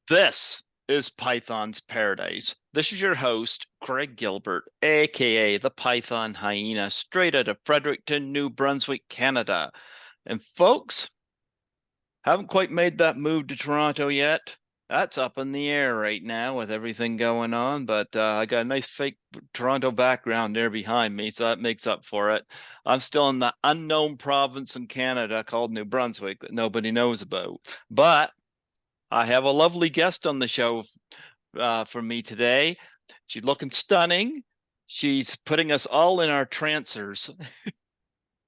This is Python's Paradise. This is your host, Craig Gilbert, aka the Python Hyena, straight out of Fredericton, New Brunswick, Canada. And folks, haven't quite made that move to Toronto yet. That's up in the air right now with everything going on, but I got a nice fake Toronto background there behind me, so that makes up for it. I'm still in the unknown province in Canada called New Brunswick that nobody knows about. But I have a lovely guest on the show for me today. She's looking stunning. She's putting us all in our trancers.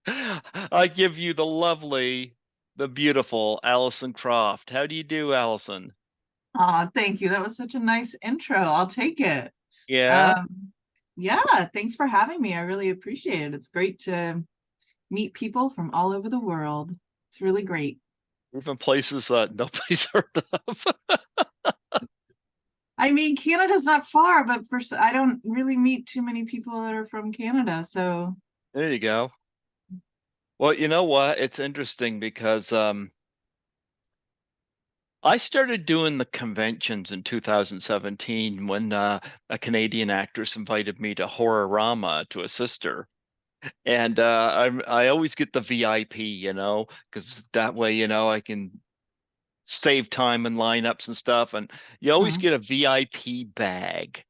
I give you the lovely, the beautiful Alyson Croft. How do you do, Alison? Oh, thank you. That was such a nice intro. I'll take it. Yeah, Um, yeah, thanks for having me. I really appreciate it. It's great to meet people from all over the world. It's really great. even places that nobody's heard of. I mean, Canada's not far, but I don't really meet too many people that are from Canada. So, There you go. Well, you know what? It's interesting because I started doing the conventions in 2017 when a Canadian actress invited me to Horrorama to assist her. And I always get the VIP, because that way, I can save time in lineups and stuff. And you always mhm. get a VIP bag.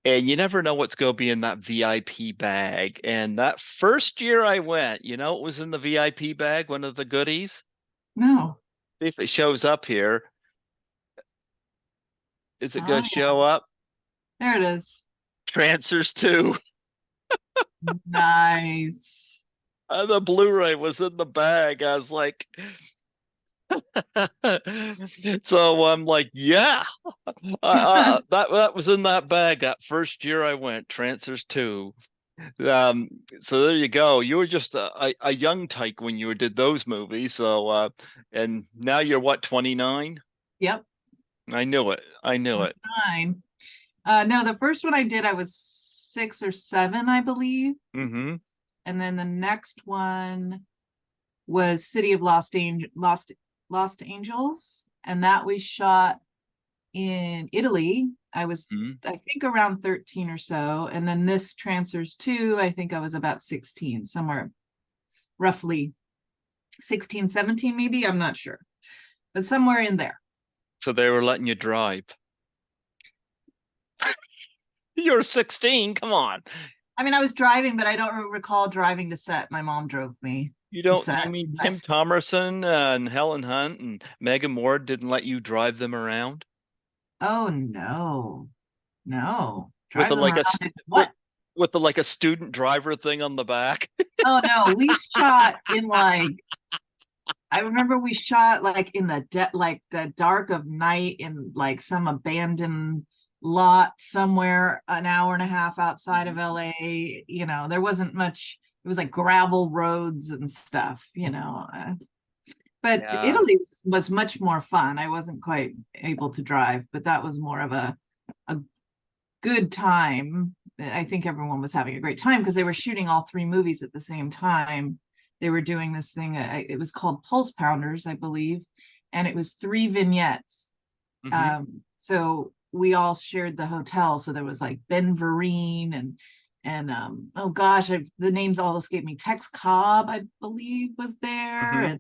And you never know what's going to be in that VIP bag. And that first year I went, it was in the VIP bag, one of the goodies. No. See if it shows up here. Is it going Oh, to yeah. show up? There it is. Trancers 2. Nice. The Blu-ray was in the bag. I was like, so I'm like, yeah, that was in that bag that first year I went, Trancers 2. So there you go. You were just a young tyke when you did those movies. So and now you're what, 29? Yep. I knew it. I knew it. Fine. No, the first one I did, I was 6 or 7, I believe. Mm-hmm. And then the next one was City of Lost Angels, and that we shot in Italy. I was, Mm-hmm. I think, around 13 or so, and then this Trancers 2, I think I was about 16, somewhere roughly 16, 17, maybe. I'm not sure, but somewhere in there. So they were letting you drive. You're 16. Come on. I mean, I was driving, but I don't recall driving to set. My mom drove me You to don't, set. you mean Tim That's Thomerson and Helen Hunt and Megan Ward didn't let you drive them around Oh no, no, with drive a them like a around st- in what? with the like a student driver thing on the back? Oh no, we shot in like, I remember we shot like in like the dark of night in like some abandoned lot somewhere an hour and a half outside of Mhm. LA. There wasn't much. It was like gravel roads and stuff. But Yeah. Italy was much more fun. I wasn't quite able to drive, but that was more of a good time. I think everyone was having a great time because they were shooting all three movies at the same time. They were doing this thing. It was called Pulse Pounders, I believe, and it was 3 vignettes. Hmm. So we all shared the hotel. So there was like Ben Vereen and oh gosh, the names all escape me. Tex Cobb, I believe, was there, Hmm.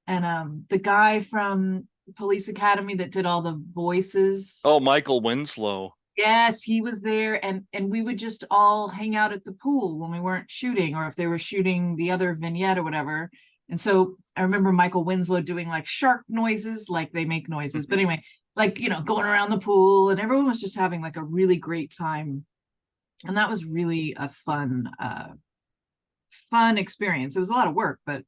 and the guy from Police Academy that did all the voices. Oh, Michael Winslow. Yes, he was there, and we would just all hang out at the pool when we weren't shooting, or if they were shooting the other vignette or whatever. And so I remember Michael Winslow doing like shark noises, like they make noises. But Hmm. anyway, like going around the pool, and everyone was just having like a really great time. And that was really a fun experience. It was a lot of work, but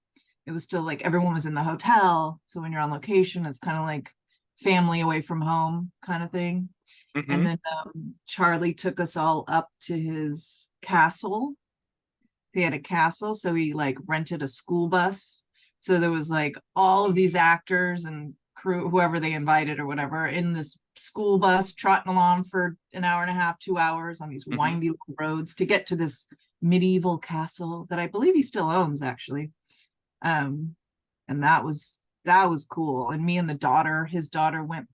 it was still like everyone was in the hotel. So when you're on location, it's kind of like family away from home kind of thing. And Hmm. then Charlie took us all up to his castle. He had a castle, so he like rented a school bus. So there was like all of these actors and crew, whoever they invited or whatever, in this school bus trotting along for an hour and a half, 2 hours on these Hmm. windy roads to get to this medieval castle that I believe he still owns, actually. Um, and that was cool. And me and his daughter went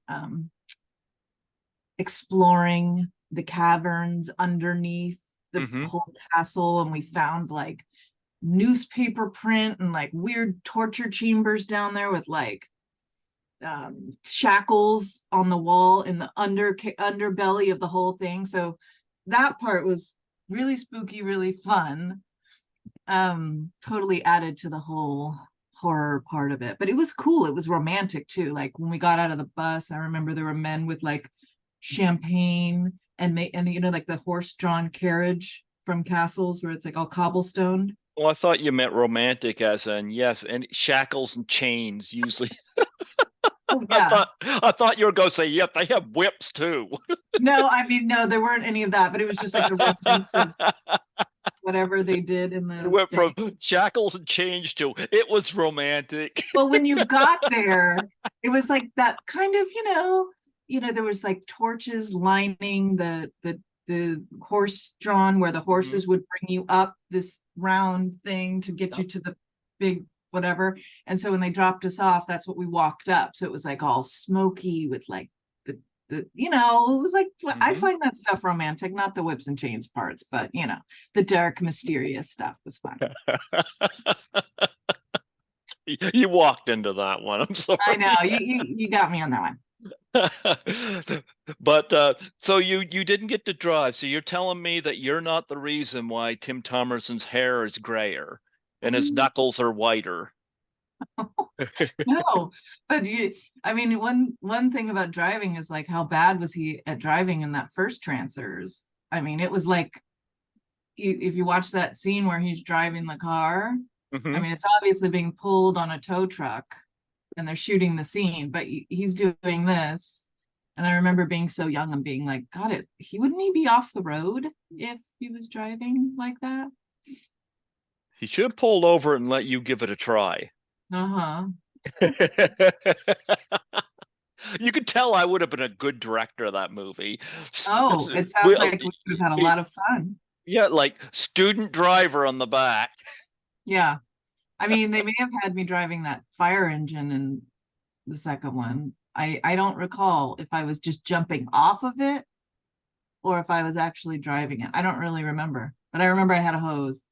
exploring the caverns underneath the Mm-hmm. whole castle, and we found like newspaper print and like weird torture chambers down there with like shackles on the wall in the underbelly of the whole thing. So that part was really spooky, really fun. Totally added to the whole horror part of it, but it was cool. It was romantic too. Like when we got out of the bus, I remember there were men with like champagne and like the horse-drawn carriage from castles where it's like all cobblestone. Well, I thought you meant romantic, as in yes, and shackles and chains usually. Oh I yeah. thought I thought you were going to say, yep, they have whips too. No, I mean, no, there weren't any of that, but it was just like the romance of whatever they did in It those went from things. shackles and chains to it was romantic. Well, when you got there, it was like that kind of, there was like torches lining the horse drawn where the horses would bring you up this round thing to get you to the big whatever. And so when they dropped us off, that's what we walked up. So it was like all smoky with like it was like, I find that stuff romantic, not the whips and chains parts, but the dark, mysterious stuff was fun. You walked into that one. I'm sorry. I know you got me on that one. But so you didn't get to drive. So you're telling me that you're not the reason why Tim Thomerson's hair is grayer and his knuckles are whiter. No, but I mean, one thing about driving is like how bad was he at driving in that first Trancers? I mean, it was like if you watch that scene where he's driving the car, I mean, it's obviously being pulled on a tow truck and they're shooting the scene, but he's doing this. And I remember being so young and being like, God, wouldn't he be off the road if he was driving like that? He should have pulled over and let you give it a try. Uh-huh. You could tell I would have been a good director of that movie. Oh, it sounds like we would have had a lot of fun. Yeah, like student driver on the back. Yeah. I mean, they may have had me driving that fire engine in the second one. I don't recall if I was just jumping off of it or if I was actually driving it. I don't really remember, but I remember I had a hose.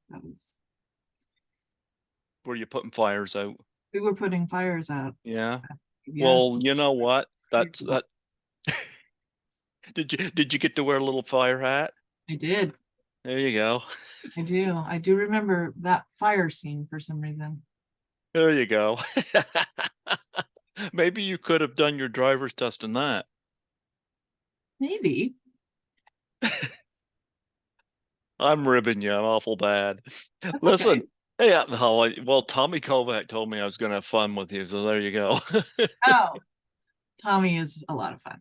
Were you putting fires out? We were putting fires out. Yeah. Yes. Well, you know what? That's that. Did you get to wear a little fire hat? I did. There you go. I do. I do remember that fire scene for some reason. There you go. Maybe you could have done your driver's test in that. Maybe. I'm ribbing you. I'm awful bad. That's Listen, okay. yeah, well, Tommy Kovac told me I was going to have fun with you, so there you go. Oh, Tommy is a lot of fun.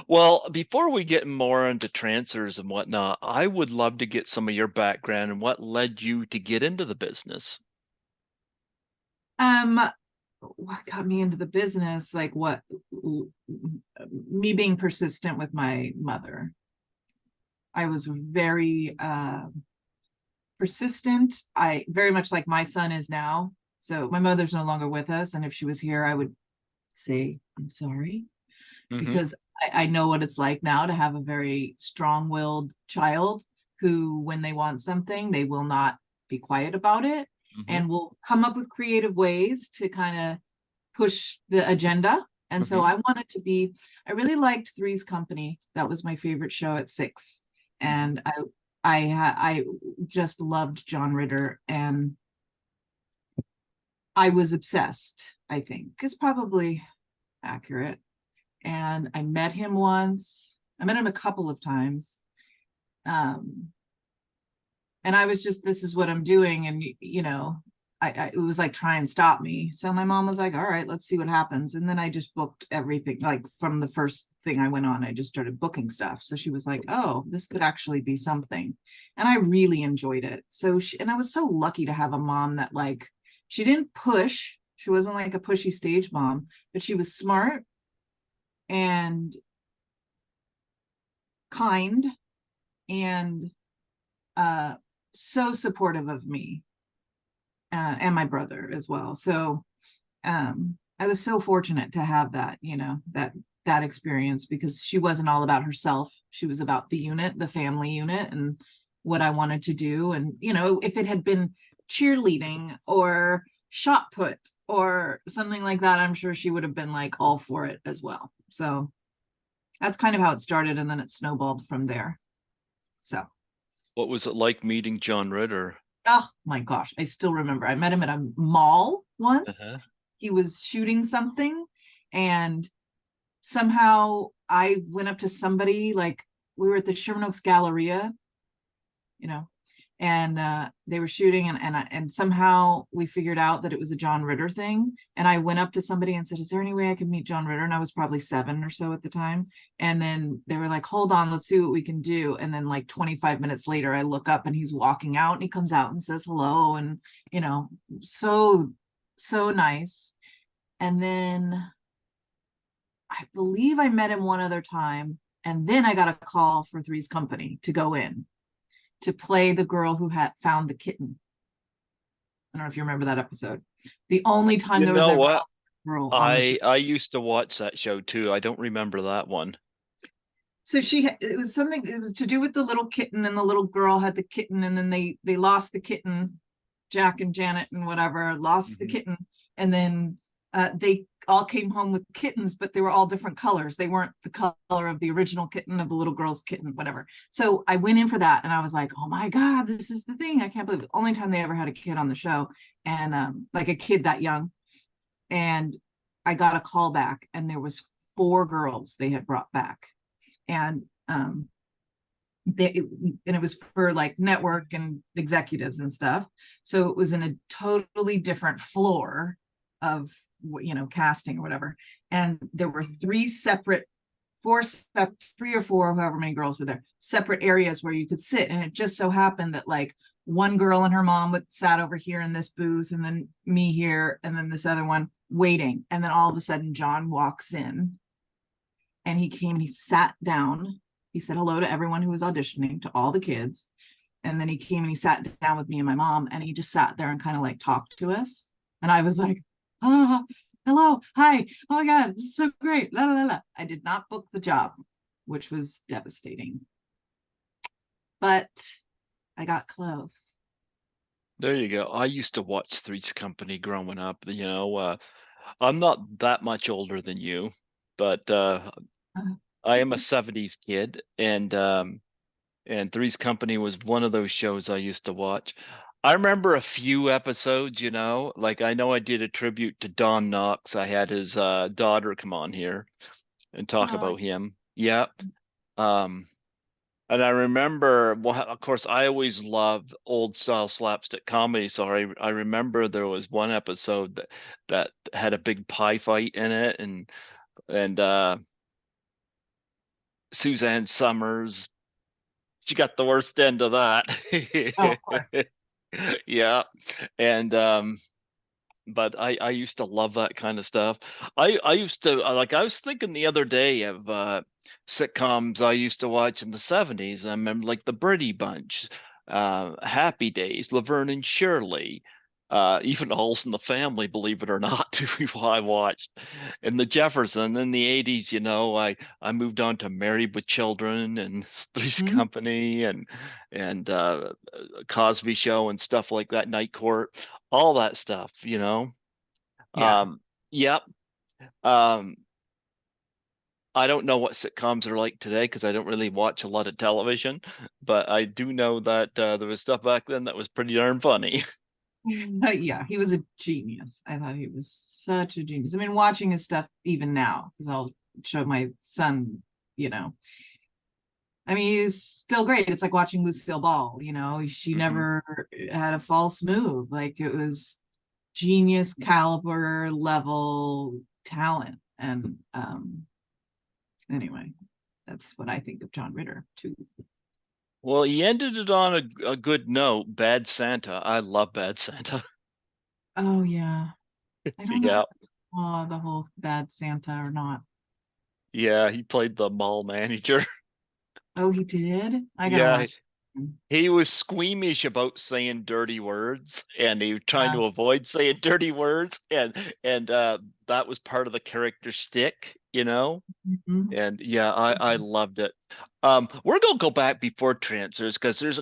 Well, before we get more into Trancers and whatnot, I would love to get some of your background and what led you to get into the business. What got me into the business? Like what? Me being persistent with my mother. I was very persistent. I very much like my son is now. So my mother's no longer with us, and if she was here, I would say I'm sorry, because I know what it's like now to have a very strong-willed child who, when they want something, they will not be quiet about it and will come up with creative ways to kind of push the agenda. And so I really liked Three's Company. That was my favorite show at 6. And I just loved John Ritter, and I was obsessed, I think, is probably accurate. And I met him once. I met him a couple of times. And I was just, this is what I'm doing. And, it was like, try and stop me. So my mom was like, all right, let's see what happens. And then I just booked everything. Like from the first thing I went on, I just started booking stuff. So she was like, oh, this could actually be something. And I really enjoyed it. So and I was so lucky to have a mom that like, she didn't push. She wasn't like a pushy stage mom, but she was smart and kind and so supportive of me and my brother as well. So I was so fortunate to have that, that that experience because she wasn't all about herself. She was about the unit, the family unit, and what I wanted to do. And, you know, if it had been cheerleading or shot put or something like that, I'm sure she would have been like all for it as well. So that's kind of how it started. And then it snowballed from there. So, What was it like meeting John Ritter? oh my gosh, I still remember. I met him at a mall once. Uh-huh. He was shooting something, and somehow I went up to somebody, like we were at the Sherman Oaks Galleria, you know, and they were shooting, and somehow we figured out that it was a John Ritter thing. And I went up to somebody and said, "Is there any way I could meet John Ritter?" And I was probably 7 or so at the time. And then they were like, "Hold on, let's see what we can do." And then like 25 minutes later, I look up and he's walking out, and he comes out and says hello, and you know, so nice. And then I believe I met him one other time, and then I got a call for Three's Company to go in to play the girl who had found the kitten. I don't know if you remember that episode. The only time You there was know ever what? a girl on the show. I used to watch that show too. I don't remember that one. So it was something, it was to do with the little kitten, and the little girl had the kitten, and then they lost the kitten. Jack and Janet and whatever lost the kitten, and then they all came home with kittens, but they were all different colors. They weren't the color of the original kitten, of the little girl's kitten, whatever. So I went in for that, and I was like, oh my God, this is the thing. I can't believe it. Only time they ever had a kid on the show, and like a kid that young. And I got a call back, and there was 4 girls they had brought back. And it was for like network and executives and stuff. So it was in a totally different floor of, you know, casting or whatever. And there were 3 separate, 3 or 4, however many girls were there, separate areas where you could sit. And it just so happened that like one girl and her mom would sat over here in this booth, and then me here, and then this other one waiting. And then all of a sudden John walks in, and he came and he sat down. He said hello to everyone who was auditioning, to all the kids. And then he came and he sat down with me and my mom, and he just sat there and kind of like talked to us. And I was like, oh, hello, hi, oh my God, this is so great. La, la, la. I did not book the job, which was devastating. But I got close. There you go. I used to watch Three's Company growing up. You know, I'm not that much older than you, but I am a 70s kid, and Three's Company was one of those shows I used to watch. I remember a few episodes, you know, like I know I did a tribute to Don Knox. I had his daughter come on here and talk about him. Yeah. Um, and I remember, well, of course, I always loved old style slapstick comedy. So I remember there was one episode that had a big pie fight in it, and Suzanne Summers, she got the worst end of that. Oh, of course. Yeah. And but I used to love that kind of stuff. I used to like, I was thinking the other day of sitcoms I used to watch in the 70s. I remember like the Brady Bunch, Happy Days, Laverne and Shirley, even All's in the Family, believe it or not, I watched. And the Jefferson in the 80s, you know, I moved on to Married with Children and Three's Mhm. Company and Cosby Show and stuff like that, Night Court, all that stuff, you know. Yeah. Yep. Um, I don't know what sitcoms are like today because I don't really watch a lot of television, but I do know that there was stuff back then that was pretty darn funny. Yeah, he was a genius. I thought he was such a genius. I mean, watching his stuff even now, because I'll show my son, you know. I mean, he's still great. It's like watching Lucille Ball, you know, she Mhm. never had a false move. Like it was genius caliber level talent. And anyway, that's what I think of John Ritter too. Well, he ended it on a good note. Bad Santa. I love Bad Santa. Oh yeah. I don't know Yeah. if it's the whole bad Santa or not. Yeah, he played the mall manager. Oh, he did? I gotta Yeah, watch. he was squeamish about saying dirty words, and he was trying Uh, to avoid saying dirty words, and that was part of the character shtick, you know. mhm. And yeah, I loved it. We're gonna go back before Trancers because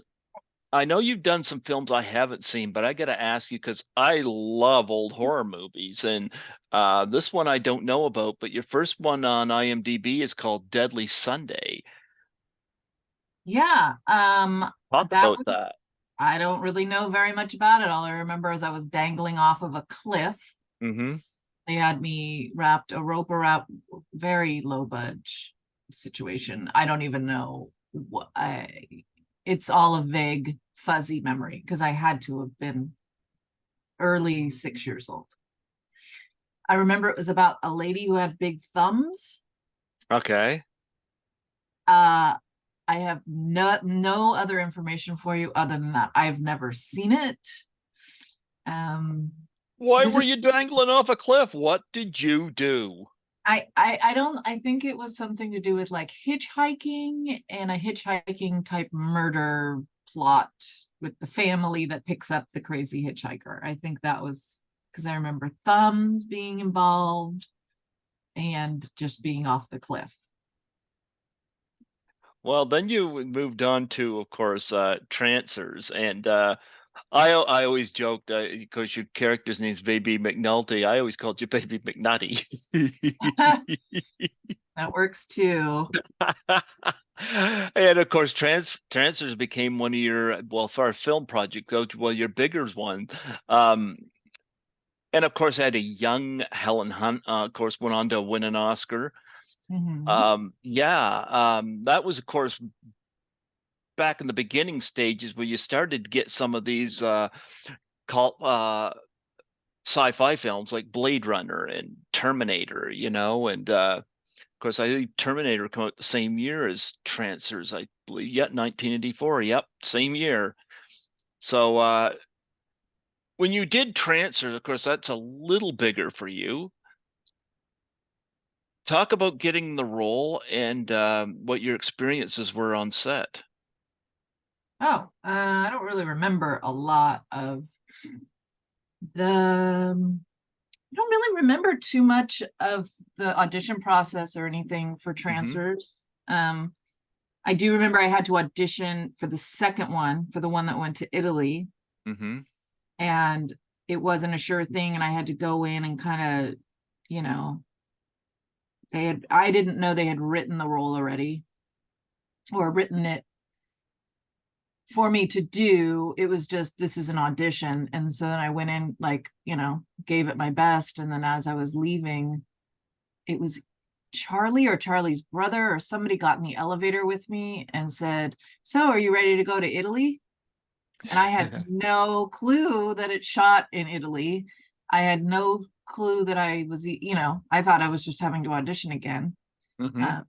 I know you've done some films I haven't seen, but I gotta ask you because I love old horror movies, and this one I don't know about, but your first one on IMDb is called Deadly Sunday. Yeah. Talk That about was, that. I don't really know very much about it. All I remember is I was dangling off of a cliff. Mm-hmm. They had me wrapped a rope around, very low budge situation. I don't even know what it's all a vague, fuzzy memory because I had to have been early 6 years old. I remember it was about a lady who had big thumbs. Okay. Uh, I have no other information for you other than that. I've never seen it. Um, Why there's were a you dangling off a cliff? What did you do? I don't I think it was something to do with like hitchhiking and a hitchhiking type murder plot with the family that picks up the crazy hitchhiker. I think that was because I remember thumbs being involved and just being off the cliff. Well, then you moved on to, of course, Trancers, and I always joked because your character's name's Baby McNulty. I always called you Baby McNutty. That works too. And of course, Trancers became one of your, well, for a film project, well, your bigger one. Um, and of course, I had a young Helen Hunt. Of course, went on to win an Oscar. Mhm. Yeah, that was, of course, back in the beginning stages where you started to get some of these cult sci-fi films like Blade Runner and Terminator, you know, and of course I think Terminator came out the same year as Trancers, I believe. Yep, 1984. Yep, same year. So when you did Trancers, of course that's a little bigger for you. Talk about getting the role and what your experiences were on set. Oh, I don't really remember a lot of the I don't really remember too much of the audition process or anything for Mm-hmm. transfers. I do remember I had to audition for the second one, for the one that went to Italy, Mm-hmm. and it wasn't a sure thing, and I had to go in and kind of, you know, I didn't know they had written the role already or written it for me to do. It was just, this is an audition. And so then I went in, like, gave it my best. And then as I was leaving, it was Charlie or Charlie's brother or somebody got in the elevator with me and said, "So are you ready to go to Italy?" And I had no clue that it shot in Italy. I had no clue that I was, I thought I was just having to audition again. Mm-hmm. Uh,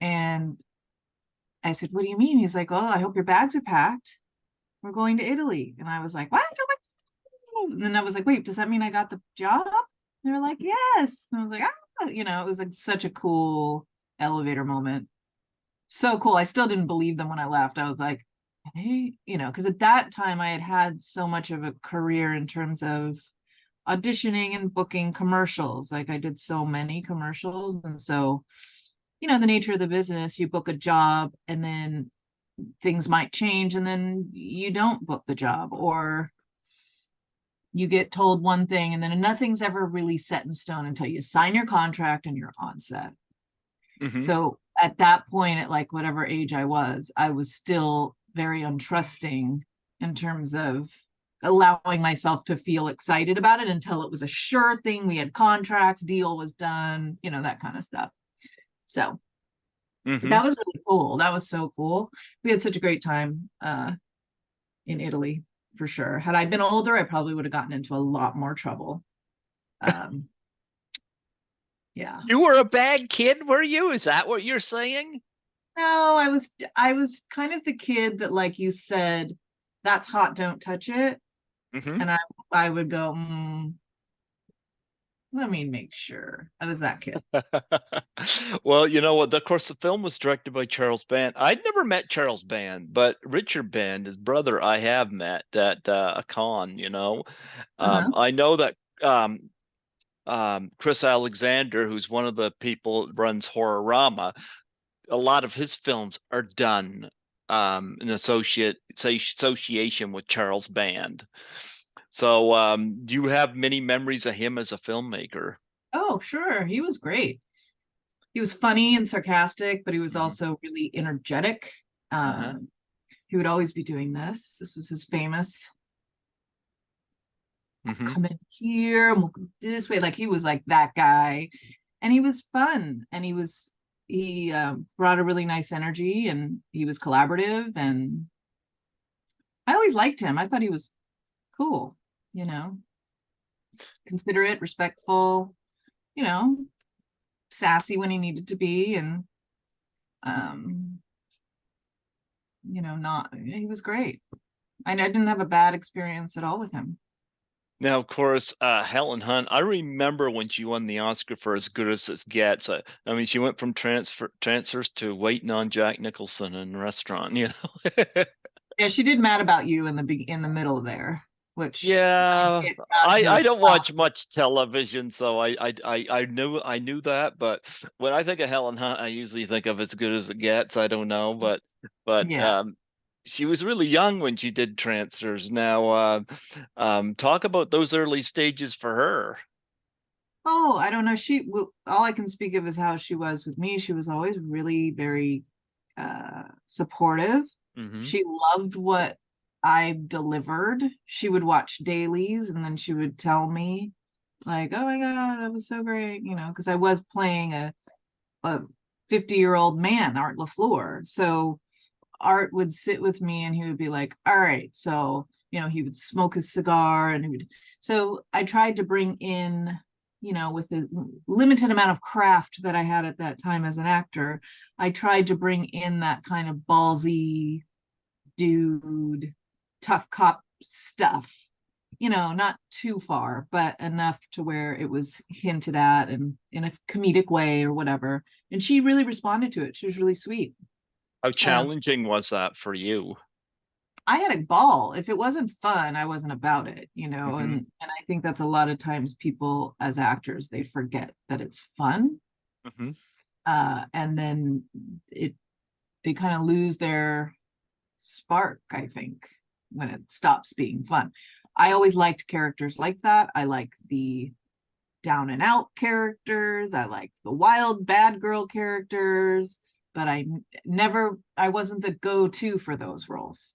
and I said, "What do you mean?" He's like, "Oh, I hope your bags are packed. We're going to Italy." And I was like, "What? Oh my-" And then I was like, "Wait, does that mean I got the job?" And they were like, "Yes." And I was like, "Ah," it was like such a cool elevator moment. So cool. I still didn't believe them when I left. I was like, hey, because at that time I had had so much of a career in terms of auditioning and booking commercials. Like I did so many commercials. And so, the nature of the business, you book a job and then things might change and then you don't book the job, or you get told one thing and then nothing's ever really set in stone until you sign your contract and you're on set. Mm-hmm. So at that point, at like whatever age I was still very untrusting in terms of allowing myself to feel excited about it until it was a sure thing. We had contracts, deal was done, that kind of stuff. So Mm-hmm. that was really cool. That was so cool. We had such a great time in Italy for sure. Had I been older, I probably would have gotten into a lot more trouble. Um, yeah. You were a bad kid, were you? Is that what you're saying? No, I was kind of the kid that, like you said, that's hot, don't touch it. Mm-hmm. And I would go, Let me make sure. I was that kid. Well, you know what? Of course, the film was directed by Charles Band. I'd never met Charles Band, but Richard Band, his brother, I have met at a con. Uh-huh. I know that um, Chris Alexander, who's one of the people that runs Horrorama, a lot of his films are done in association with Charles Band. So, do you have many memories of him as a filmmaker? Oh, sure. He was great. He was funny and sarcastic, but he was Hmm. also really energetic. Uh-huh. Um, he would always be doing this. This was his famous Hmm. come in here and we'll go this way. Like he was like that guy. And he was fun. And he brought a really nice energy and he was collaborative. And I always liked him. I thought he was cool, you know, considerate, respectful, you know, sassy when he needed to be. And um, not he was great. I didn't have a bad experience at all with him. Now, of course, Helen Hunt. I remember when she won the Oscar for As Good as It Gets. I mean, she went from Trancers to Waiting on Jack Nicholson in a restaurant. Yeah, she did Mad About You in the middle there, which Yeah, it got I her. don't watch much television, so I knew that, but when I think of Helen Hunt, I usually think of As Good as It Gets. I don't know, but Yeah. she was really young when she did Trancers. Now, talk about those early stages for her. Oh, I don't know. All I can speak of is how she was with me. She was always really very supportive. Hmm. She loved what I delivered. She would watch dailies and then she would tell me like, "Oh my God, that was so great," because I was playing a 50-year-old man, Art LaFleur. So Art would sit with me and he would be like, "All right." So, he would smoke his cigar and so I tried to bring in, with the limited amount of craft that I had at that time as an actor, I tried to bring in that kind of ballsy dude, tough cop stuff, not too far, but enough to where it was hinted at and in a comedic way or whatever. And she really responded to it. She was really sweet. How Um, challenging was that for you? I had a ball. If it wasn't fun, I wasn't about it, Hmm. and I think that's a lot of times people as actors, they forget that it's fun. Hmm. And then it they kind of lose their spark, I think, when it stops being fun. I always liked characters like that. I like the down and out characters. I like the wild bad girl characters, but I wasn't the go-to for those roles.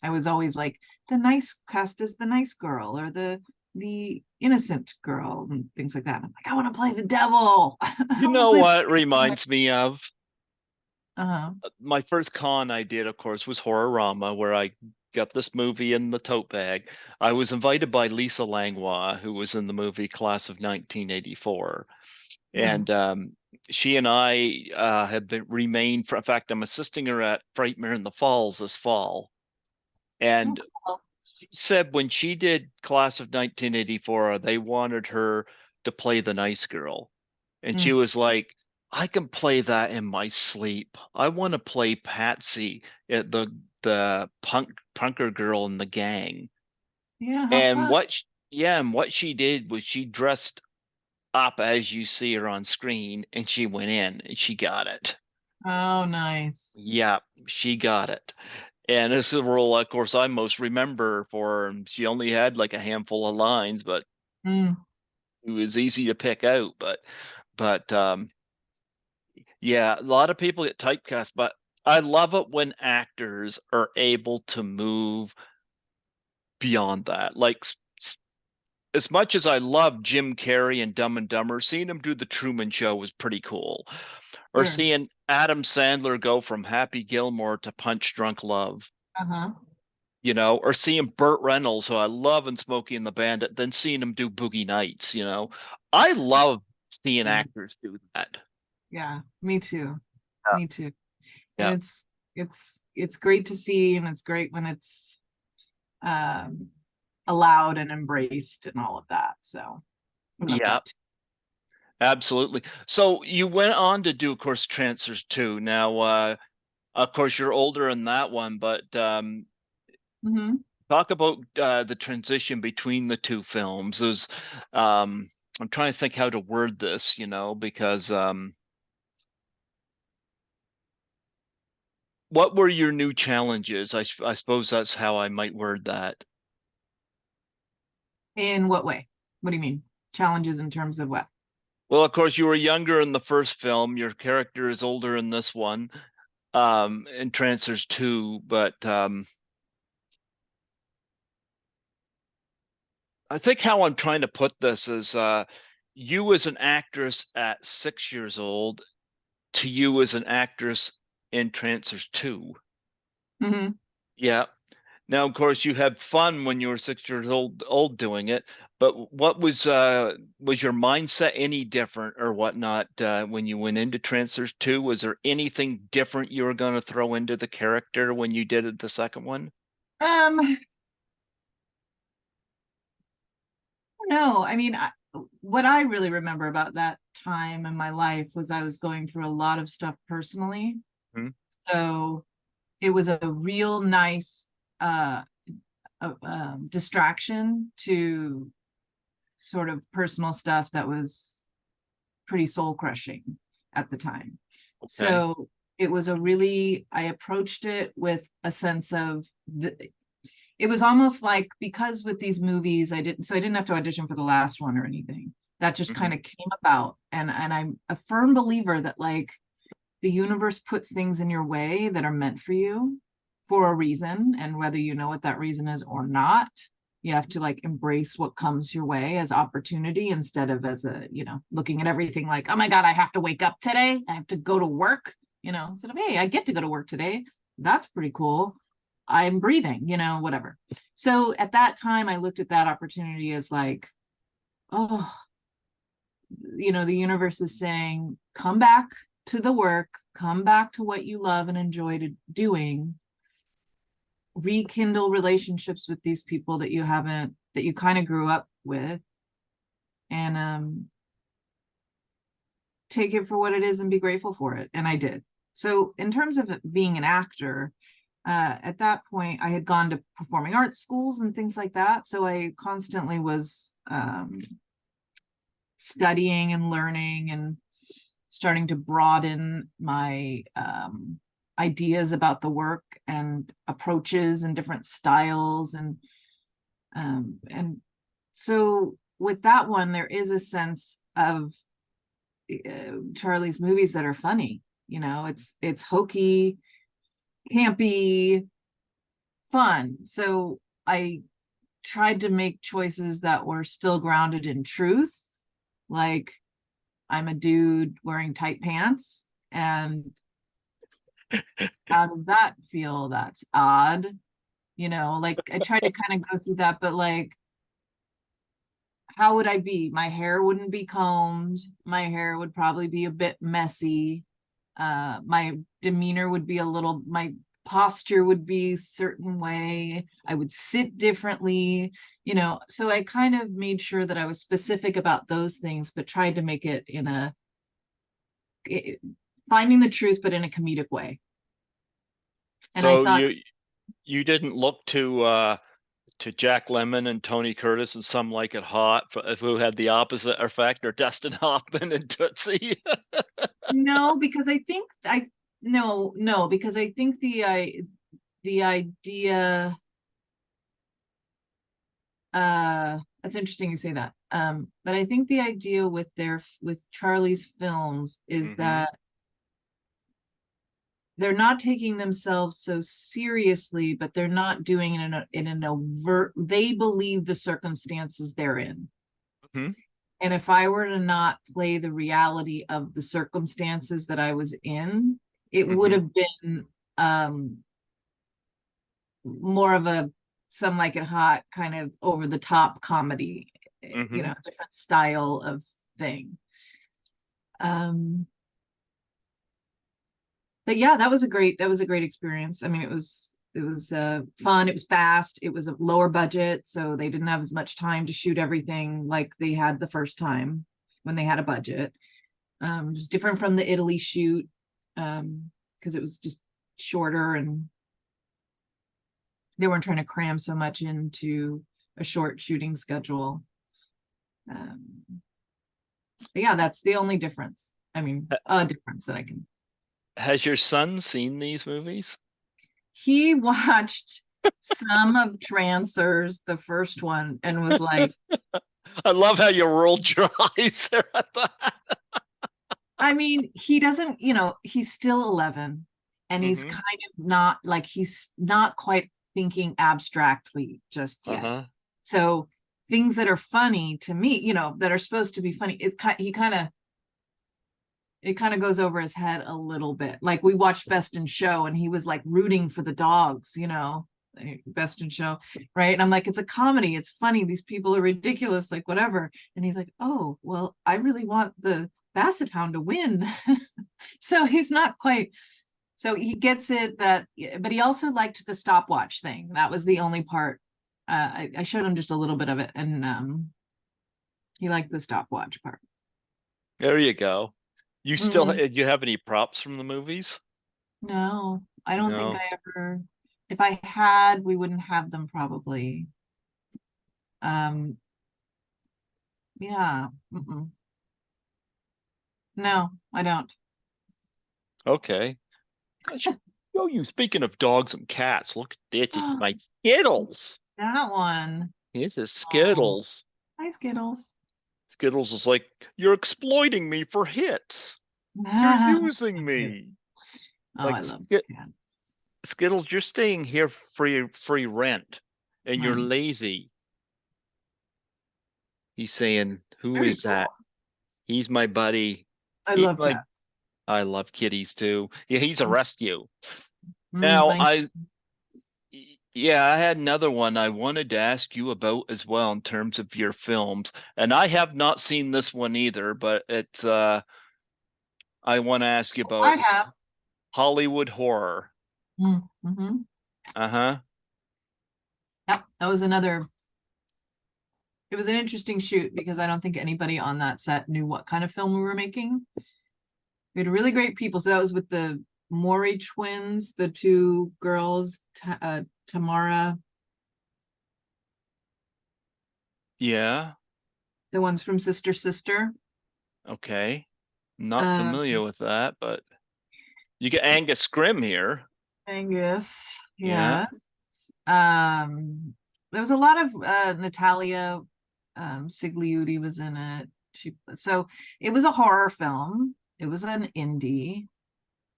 I was always like the nice cast as the nice girl or the innocent girl and things like that. I'm like, I want to play the devil. I You want to know play the what devil. reminds me of? Uh-huh. My first con I did, of course, was Horrorama, where I got this movie in the tote bag. I was invited by Lisa Langlois, who was in the movie Class of 1984, Hmm. and she and I have been remained. In fact, I'm assisting her at Frightmare in the Falls this fall, Oh, and cool. she said when she did Class of 1984, they wanted her to play the nice girl. And she Mm. was like, I can play that in my sleep. I want to play Patsy, the punker girl in the gang. Yeah, how And fun. what she did was she dressed up as you see her on screen, and she went in and she got it. Oh, nice. Yeah, she got it. And this is a role, of course, I most remember for. She only had like a handful of lines, but Mm. it was easy to pick out. But yeah, a lot of people get typecast, but I love it when actors are able to move beyond that. Like as much as I love Jim Carrey and Dumb and Dumber, seeing him do the Truman Show was pretty cool. Or Sure. seeing Adam Sandler go from Happy Gilmore to Punch Drunk Love, Uh-huh. or seeing Burt Reynolds, who I love in Smokey and the Bandit,. Then seeing him do Boogie Nights. I love seeing Yeah. actors do that. Yeah, me too. Yeah. Me too. And Yeah. it's great to see, and it's great when it's um allowed and embraced and all of that. So about Yeah, that too. absolutely. So you went on to do, of course, Trancers 2. Now, of course, you're older in that one, but Mhm. talk about the transition between the two films. Is I'm trying to think how to word this, because what were your new challenges? I suppose that's how I might word that. In what way? What do you mean? Challenges in terms of what? Well, of course, you were younger in the first film. Your character is older in this one, in Trancers 2, but I think how I'm trying to put this is you as an actress at 6 years old to you as an actress in Trancers 2. Mhm. Yeah. Now, of course, you had fun when you were 6 years old doing it, but what was your mindset any different or whatnot when you went into Trancers 2? Was there anything different you were going to throw into the character when you did it the second one? Um, no, I mean, what I really remember about that time in my life was I was going through a lot of stuff personally. Hmm. So it was a real nice uh, distraction to sort of personal stuff that was pretty soul crushing at the time. Okay. So it was I approached it with a sense of it was almost like, because with these movies I didn't have to audition for the last one or anything. That just Hmm. kind of came about. And I'm a firm believer that, like, the universe puts things in your way that are meant for you for a reason, and whether you know what that reason is or not, you have to, like, embrace what comes your way as opportunity, instead of as looking at everything like, oh my god, I have to wake up today, I have to go to work, instead of, hey, I get to go to work today, that's pretty cool, I'm breathing, whatever. So at that time I looked at that opportunity as like, oh, the universe is saying, come back to the work, come back to what you love and enjoy doing, rekindle relationships with these people that you kind of grew up with, and take it for what it is and be grateful for it. And I did. So in terms of being an actor, at that point I had gone to performing arts schools and things like that, so I constantly was studying and learning and starting to broaden my ideas about the work and approaches and different styles. And so with that one, there is a sense of Charlie's movies that are funny. It's hokey, campy, fun. So I tried to make choices that were still grounded in truth, like, I'm a dude wearing tight pants. And how does that feel? That's odd. Like, I tried to kind of go through that, but, like, how would I be? My hair wouldn't be combed. My hair would probably be a bit messy. My demeanor would be my posture would be a certain way. I would sit differently, so I kind of made sure that I was specific about those things, but tried to make it finding the truth, but in a comedic way. And I So thought, you didn't look to Jack Lemmon and Tony Curtis and Some Like It Hot who had the opposite effect, or Dustin Hoffman and Tootsie. no, because I think no, because I think the idea, that's interesting you say that. But I think the idea with Charlie's films is Hmm. that they're not taking themselves so seriously, but they're not doing it in an overt, they believe the circumstances they're in. Hmm. And if I were to not play the reality of the circumstances that I was in, it would Hmm. have been more of a Some Like It Hot kind of over the top comedy, Hmm. different style of thing. But yeah, that was a great experience. I mean, fun. It was fast. It was a lower budget, so they didn't have as much time to shoot everything like they had the first time when they had a budget. It was different from the Italy shoot, because it was just shorter and they weren't trying to cram so much into a short shooting schedule. Yeah, that's the only difference. I mean, a difference that I can. Has your son seen these movies? He watched some of Trancers, the first one, and was like, I love how you rolled your eyes there at that. I mean, he doesn't, he's still 11 and he's Mhm. kind of not like, he's not quite thinking abstractly just yet. Uh-huh. So things that are funny to me, that are supposed to be funny, it kind of goes over his head a little bit. Like we watched Best in Show and he was like rooting for the dogs, Best in Show, right? And I'm like, it's a comedy, it's funny, these people are ridiculous, like whatever. And he's like, oh well, I really want the Basset Hound to win. So he's not quite, so he gets it that, but he also liked the stopwatch thing. That was the only part. I showed him just a little bit of it, and he liked the stopwatch part. There you go. You still Mhm. do you have any props from the movies? No, I don't think No. I ever, if I had, we wouldn't have them probably. Yeah. Mm-mm. No, I don't. Okay. I should show you. Speaking of dogs and cats, look at that. My Skittles. That one. Here's a Oh, Skittles. hi, Skittles. Skittles is like, you're exploiting me for hits. You're So using cute. me. Oh, I Like love cats. Skittles, you're staying here free rent, and you're Right. lazy. He's saying, "Who Very is cool. that? He's my buddy. I He's love my." cats. I love kitties too. Yeah, he's a Mm, rescue. Now, thank yeah, I had another one I wanted to ask you about as well in terms of your films, and I have not seen this one either, but it's I want to ask you about I it. It's have. Hollywood horror. Mm-hmm. Uh-huh. Yep, that was another. It was an interesting shoot because I don't think anybody on that set knew what kind of film we were making. We had really great people. So that was with the Maury twins, the two girls, Tamara, Yeah. the ones from Sister Sister. Okay. Not Um, familiar with that, but you get Angus Scrimm here. Angus, Yeah. yes. There was a lot of Natalia Sigliuti was in it. So it was a horror film. It was an indie.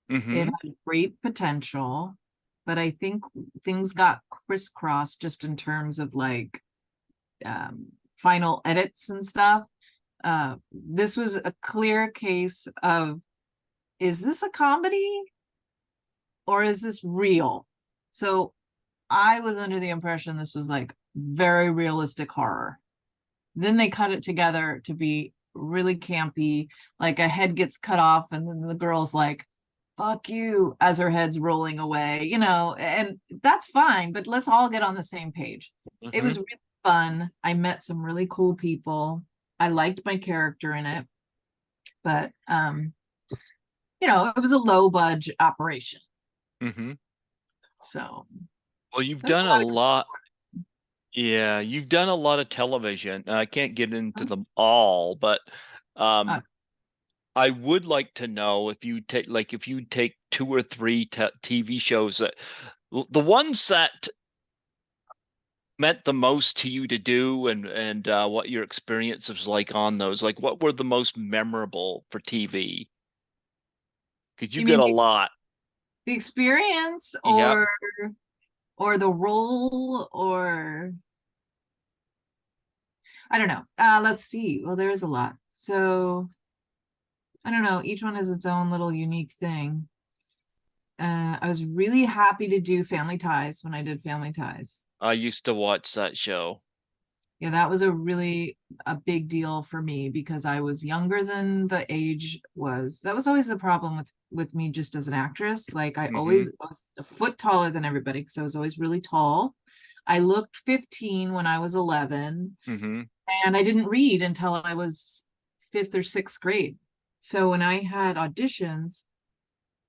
It Mm-hmm. had great potential, but I think things got crisscrossed just in terms of like final edits and stuff. This was a clear case of, is this a comedy or is this real? So I was under the impression this was like very realistic horror. Then they cut it together to be really campy, like a head gets cut off and then the girl's like, fuck you, as her head's rolling away, and that's fine, but let's all get on the same page. It Mm-hmm. was really fun. I met some really cool people. I liked my character in it, but it was a low budget operation. Mm-hmm. So Well, you've there's done a a lot of lot. Yeah, you've done a lot of television. I can't get into cool. them all, but uh, I would like to know if you take two or three TV shows that the ones that meant the most to you to do and what your experience was like on those. Like what were the most memorable for TV? Because you you get mean a lot. the experience Yep. or the role, or I don't know. Let's see. Well, there is a lot. So I don't know. Each one has its own little unique thing. I was really happy to do Family Ties when I did Family Ties. I used to watch that show. Yeah, that was a big deal for me because I was younger than the age was. That was always the problem with me just as an actress. Like I Mm-hmm. always was a foot taller than everybody because I was always really tall. I looked 15 when I was 11, Mm-hmm. and I didn't read until I was fifth or sixth grade. So when I had auditions,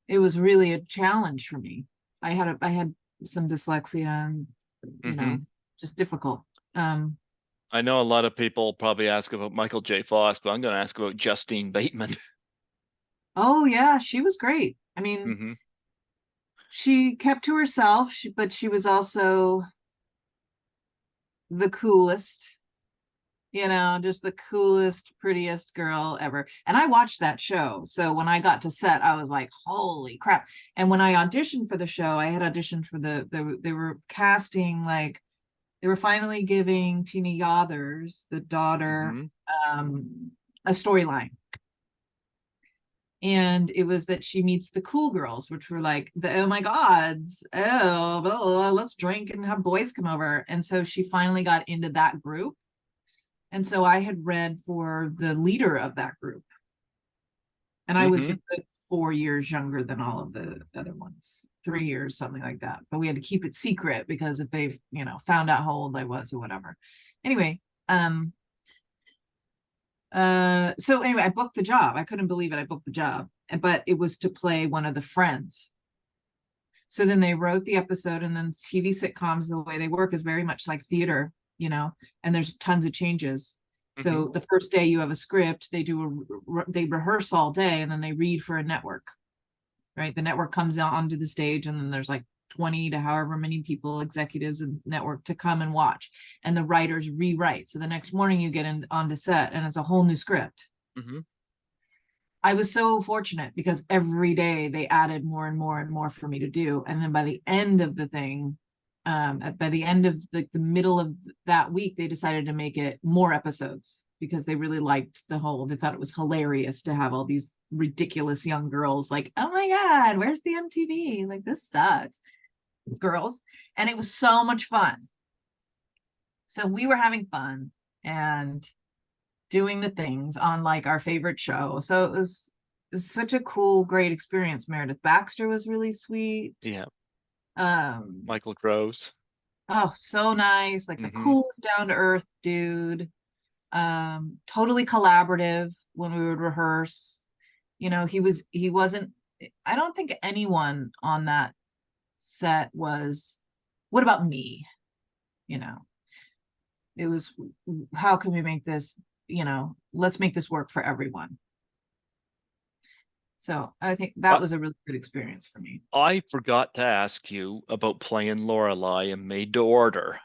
it was really a challenge for me. I had some dyslexia and, you Mm-hmm. know, just difficult. Um, I know a lot of people probably ask about Michael J. Fox, but I'm going to ask about Justine Bateman. oh yeah, she was great. I mean, Mm-hmm. she kept to herself, but she was also the coolest, just the coolest, prettiest girl ever. And I watched that show. So when I got to set, I was like, holy crap. And when I auditioned for the show, I had auditioned for they were casting, like, they were finally giving Tina Yothers, the daughter, Mm-hmm. a storyline. And it was that she meets the cool girls, which were like the oh my gods, oh blah, blah, blah, let's drink and have boys come over. And so she finally got into that group. And so I had read for the leader of that group, and I was Mm-hmm. a good 4 years younger than all of the other ones, 3 years, something like that. But we had to keep it secret because if they, found out how old I was or whatever. Anyway, so anyway, I booked the job. I couldn't believe it. I booked the job, but it was to play one of the friends. So then they wrote the episode, and then TV sitcoms, the way they work is very much like theater, and there's tons of changes. Mm-hmm. So the first day you have a script, they rehearse all day, and then they read for a network, right? The network comes out onto the stage, and then there's like 20 to however many people, executives and network, to come and watch, and the writers rewrite. So the next morning you get onto set, and it's a whole new script. Mm-hmm. I was so fortunate because every day they added more and more and more for me to do. And then by the end of the thing, by the end of the middle of that week, they decided to make it more episodes because they really liked they thought it was hilarious to have all these ridiculous young girls like, oh my God, where's the MTV? Like, this sucks, girls. And it was so much fun. So we were having fun and doing the things on like our favorite show. So it was such a cool, great experience. Meredith Baxter was really sweet. Yeah. Um, Michael Groves. oh, so nice, like the Mm-hmm. coolest down to earth dude. Totally collaborative when we would rehearse. He wasn't, I don't think anyone on that set was, what about me? You know, it was, how can we make this, let's make this work for everyone. So I think that I, was a really good experience for me. I forgot to ask you about playing Lorelai in Made to Order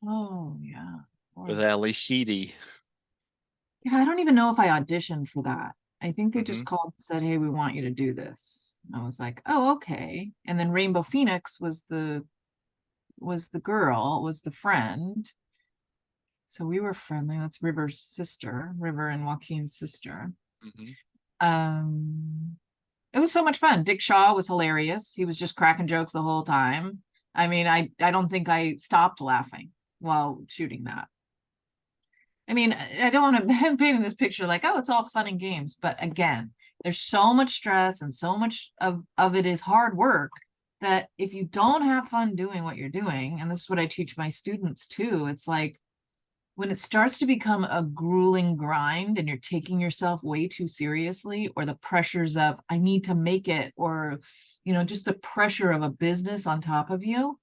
Oh yeah. with Boy. Ali Sheedy. Yeah, I don't even know if I auditioned for that. I think they Mm-hmm. just called and said, "Hey, we want you to do this." And I was like, "Oh, okay." And then Rainbow Phoenix was the girl, was the friend. So we were friendly. That's River's sister, River and Joaquin's sister. Mm-hmm. Um, it was so much fun. Dick Shaw was hilarious. He was just cracking jokes the whole time. I mean, I don't think I stopped laughing while shooting that. I mean, I don't want to paint this picture like, oh, it's all fun and games. But again, there's so much stress and so much of it is hard work that if you don't have fun doing what you're doing, and this is what I teach my students too, it's like when it starts to become a grueling grind and you're taking yourself way too seriously, or the pressures of, I need to make it, or, just the pressure of a business on top of you,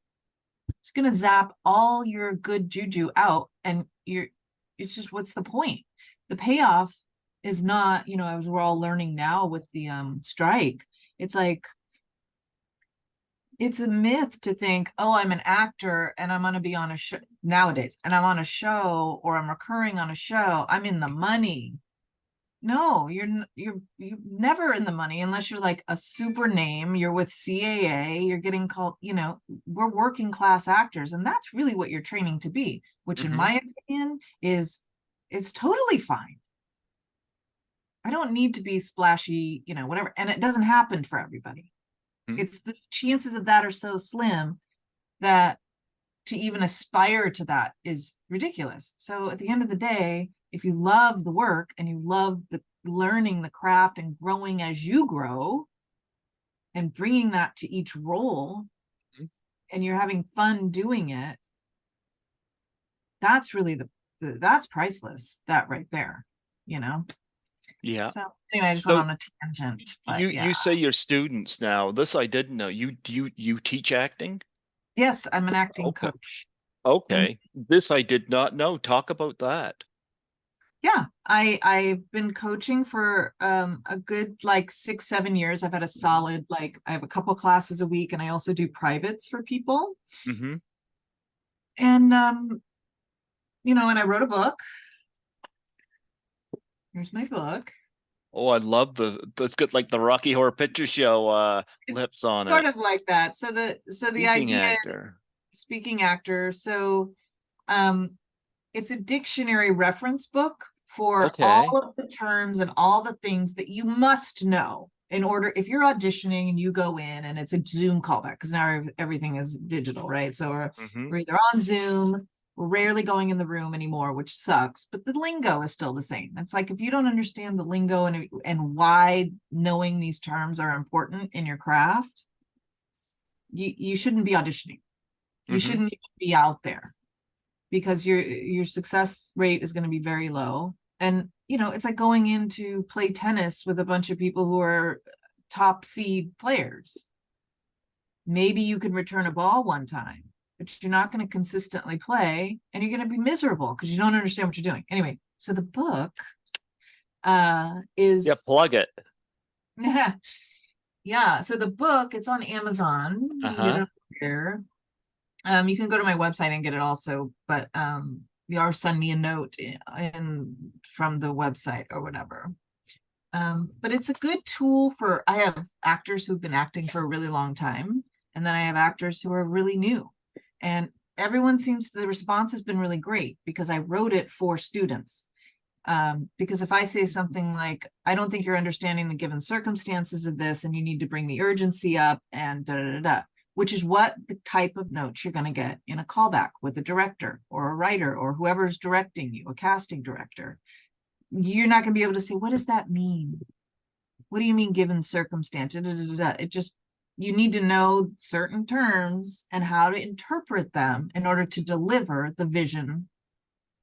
it's going to zap all your good juju out, and it's just, what's the point? The payoff is not, as we're all learning now with the strike, it's like, it's a myth to think, oh, I'm an actor and I'm going to be on a show nowadays, and I'm on a show, or I'm recurring on a show, I'm in the money. No, you're never in the money unless you're like a super name, you're with CAA, you're getting called, we're working class actors, and that's really what you're training to be, which in Mm-hmm. my opinion is, it's totally fine. I don't need to be splashy, whatever. And it doesn't happen for everybody. Mm-hmm. It's the chances of that are so slim that to even aspire to that is ridiculous. So at the end of the day, if you love the work and you love the learning the craft and growing as you grow and bringing that to each role, and you're having fun doing it, that's really that's priceless, that right there, you know? Yeah. So anyway, I just went So on a tangent, but you yeah. say your students now. This I didn't know. You teach acting? Yes, I'm an acting Okay. coach. And Okay. This I did not know. Talk about that. yeah, I've been coaching for a good like 6-7 years. I've had a solid, like, I have a couple classes a week, and I also do privates for people. Mm-hmm. And and I wrote a book. Here's my book. Oh, I love that's got like the Rocky Horror Picture Show lips It's on sort it. of like that. So the Speaking idea, actor. speaking actor. So um it's a dictionary reference book for all Okay. of the terms and all the things that you must know in order, if you're auditioning and you go in and it's a Zoom callback, because now everything is digital, right? So Mm-hmm. we're either on Zoom, we're rarely going in the room anymore, which sucks, but the lingo is still the same. It's like, if you don't understand the lingo and why knowing these terms are important in your craft, you shouldn't be auditioning. You Mm-hmm. shouldn't even be out there, because your success rate is going to be very low. And it's like going in to play tennis with a bunch of people who are top seed players. Maybe you can return a ball one time, but you're not going to consistently play, and you're going to be miserable because you don't understand what you're doing. Anyway, so the book Yeah, is plug it. yeah, so the book, it's on Amazon. You can get Uh-huh. it there. You can go to my website and get it also, but or send me a note from the website or whatever. But it's a good tool for, I have actors who've been acting for a really long time, and then I have actors who are really new. And everyone seems the response has been really great, because I wrote it for students. Because if I say something like, I don't think you're understanding the given circumstances of this, and you need to bring the urgency up, and da da da da, which is what the type of notes you're going to get in a callback with a director or a writer or whoever's directing you, a casting director. You're not going to be able to say, what does that mean? What do you mean given circumstance? Da, da, da, da. It just, you need to know certain terms and how to interpret them in order to deliver the vision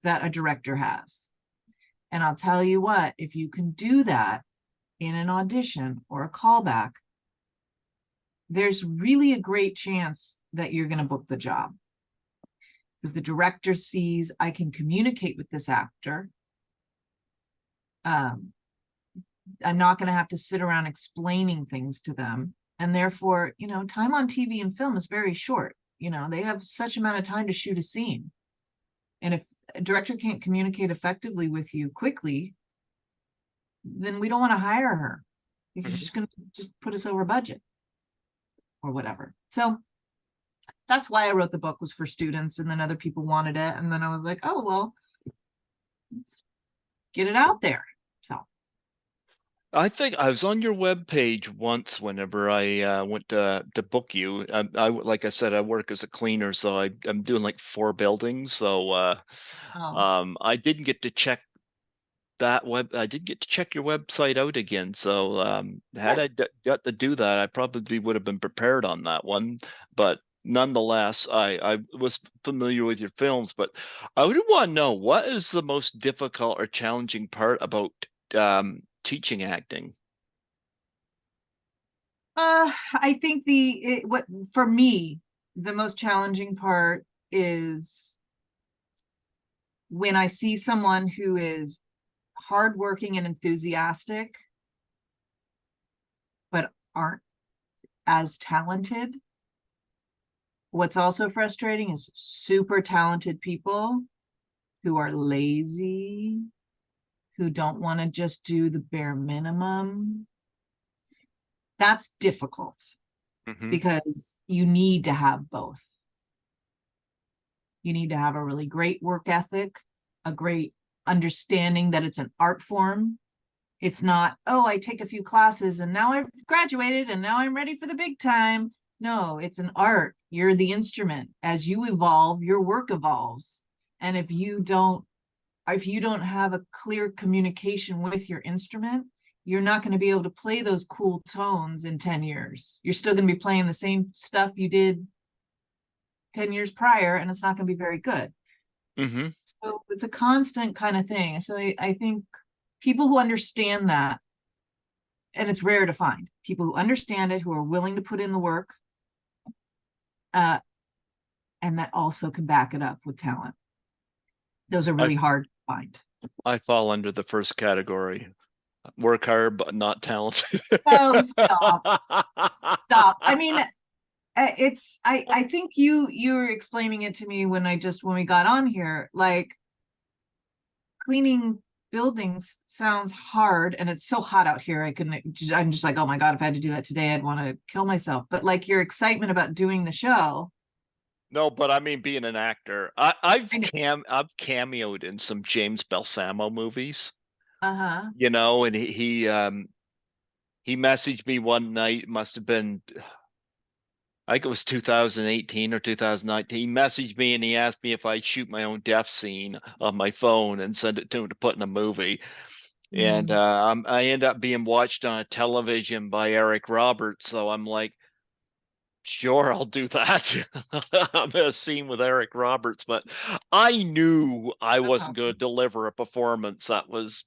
that a director has. And I'll tell you what, if you can do that in an audition or a callback, there's really a great chance that you're going to book the job, because the director sees, I can communicate with this actor. I'm not going to have to sit around explaining things to them. And therefore, time on TV and film is very short. They have such amount of time to shoot a scene. And if a director can't communicate effectively with you quickly, then we don't want to hire her, because she's going to just put us over budget or whatever. So that's why I wrote the book, was for students, and then other people wanted it. And then I was like, oh, well, let's get it out there. So I think I was on your webpage once whenever I went to book you. Like I said, I work as a cleaner, so I'm doing like 4 buildings. So oh, I didn't get to check I didn't get to check your website out again. So had good. I got to do that, I probably would have been prepared on that one. But nonetheless, I was familiar with your films. But I would want to know, what is the most difficult or challenging part about teaching acting? I think what for me, the most challenging part is when I see someone who is hardworking and enthusiastic, but aren't as talented. What's also frustrating is super talented people who are lazy, who don't want to just do the bare minimum. That's difficult, Hmm. because you need to have both. You need to have a really great work ethic, a great understanding that it's an art form. It's not, oh, I take a few classes and now I've graduated and now I'm ready for the big time. No, it's an art. You're the instrument. As you evolve, your work evolves. And if you don't have a clear communication with your instrument, you're not going to be able to play those cool tones in 10 years. You're still going to be playing the same stuff you did 10 years prior, and it's not going to be very good. Mm-hmm. So it's a constant kind of thing. So I think people who understand that, and it's rare to find people who understand it, who are willing to put in the work, and that also can back it up with talent. Those are really hard to find. I fall under the first category. Work hard, but not talented. Oh, stop. Stop. I mean, I think you were explaining it to me when we got on here, like cleaning buildings sounds hard, and it's so hot out here. I'm just like, oh my God, if I had to do that today, I'd want to kill myself. But like your excitement about doing the show. No, but I mean being an actor. I've cameoed in some James Balsamo movies. Uh-huh. You know, and he messaged me one night, must have been, I think it was 2018 or 2019. He messaged me and he asked me if I'd shoot my own death scene on my phone and send it to him to put in a movie. And I end up being watched on a television by Eric Roberts. So I'm like, sure, I'll do that. I'm in a scene with Eric Roberts, but I knew I That's wasn't going to deliver a performance that was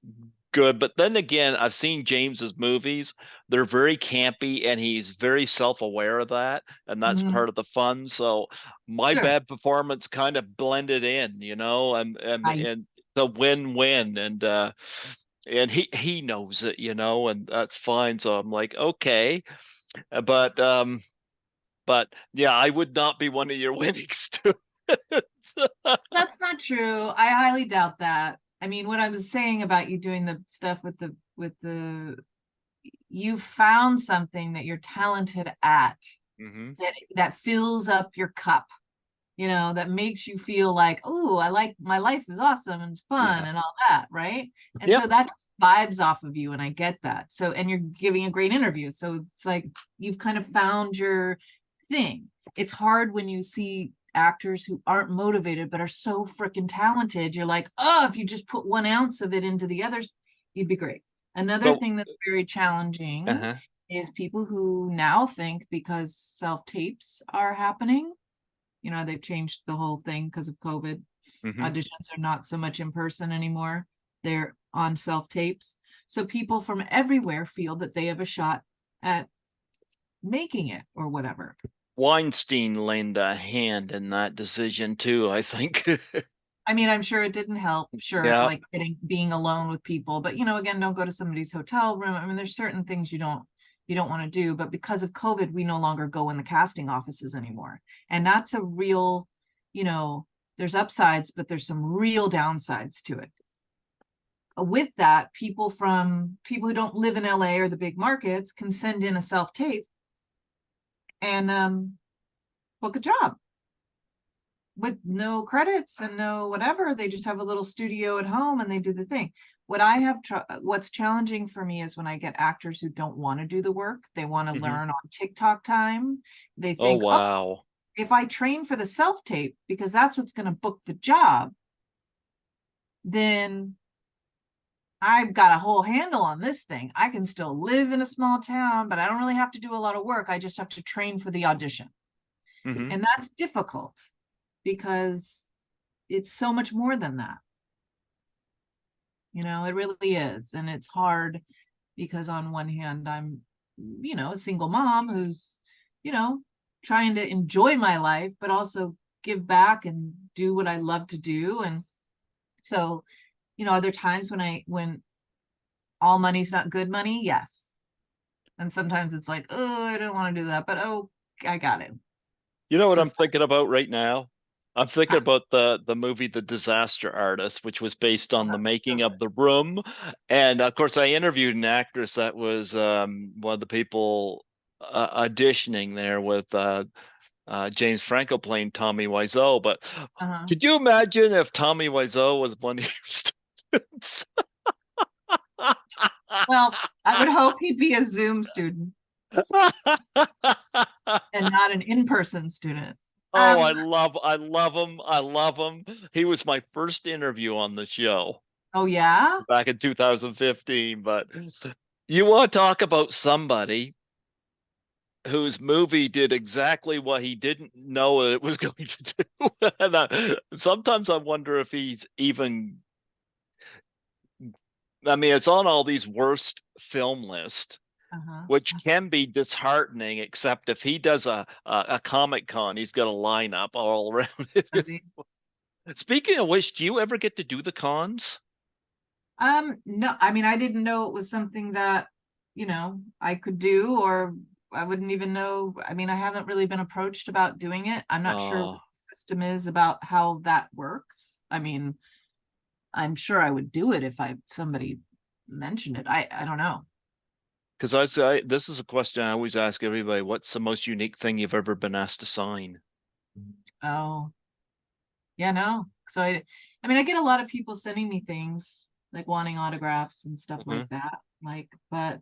good. But then again, I've seen James's movies. They're very campy and he's very self-aware of that, and that's part of the fun. So my Sure. bad performance kind of blended in, you know, Nice. and the win-win, and he knows it, you know, and that's fine. So I'm like, okay. But but yeah, I would not be one of your winning students. That's not true. I highly doubt that. I mean, what I was saying about you doing the stuff with the you found something that you're talented at, that fills up your cup, that makes you feel like, oh, I like, my life is awesome and it's fun Yeah. and all that, right? And Yep. so that vibes off of you, and I get that. So, and you're giving a great interview, so it's like you've kind of found your thing. It's hard when you see actors who aren't motivated but are so freaking talented. You're like, oh, if you just put 1 ounce of it into the others, you'd be great. Another So, thing that's very challenging is people who now think, because self-tapes are happening, they've changed the whole thing because of COVID. Auditions are not so much in person anymore. They're on self-tapes. So people from everywhere feel that they have a shot at making it or whatever. Weinstein lent a hand in that decision too, I think. I mean, I'm sure it didn't help. Sure, Yeah. like being alone with people, but again, don't go to somebody's hotel room. I mean, there's certain things you don't want to do, but because of COVID, we no longer go in the casting offices anymore. And that's a real, there's upsides, but there's some real downsides to it. With that, people who don't live in LA or the big markets can send in a self-tape and book a job with no credits and no whatever. They just have a little studio at home and they do the thing. What's challenging for me is when I get actors who don't want to do the work. They want to learn on TikTok time. They Oh, think, wow. if I train for the self-tape, because that's what's going to book the job, then I've got a whole handle on this thing. I can still live in a small town, but I don't really have to do a lot of work. I just have to train for the audition. And that's difficult because it's so much more than that. It really is. And it's hard because on one hand, I'm, a single mom who's, trying to enjoy my life, but also give back and do what I love to do. And so, are there times when all money's not good money? Yes. And sometimes it's like, oh, I don't want to do that, but oh, I got it. You know what I'm thinking about right now? I'm thinking about the movie The Disaster Artist, which was based on the making of The Room. And of course, I interviewed an actress that was one of the people auditioning there with James Franco playing Tommy Wiseau. But could you imagine if Tommy Wiseau was one of your students? Well, I would hope he'd be a Zoom student and not an in-person student. Oh, Um, I love him. I love him. He was my first interview on the show oh yeah? back in 2015. But you want to talk about somebody whose movie did exactly what he didn't know it was going to do. And sometimes I wonder if he's even. I mean, it's on all these worst film lists, Uh-huh. which can be disheartening, except if he does a Comic Con, he's got a lineup all around it. Does he? Speaking of which, do you ever get to do the cons? No, I mean, I didn't know it was something that, I could do, or I wouldn't even know. I mean, I haven't really been approached about doing it. I'm not sure what the system is about how that works. I mean, I'm sure I would do it if somebody mentioned it. I don't know. Because this is a question I always ask everybody: what's the most unique thing you've ever been asked to sign? Oh, yeah, no. So I mean, I get a lot of people sending me things like wanting autographs and stuff Mhm. like that. But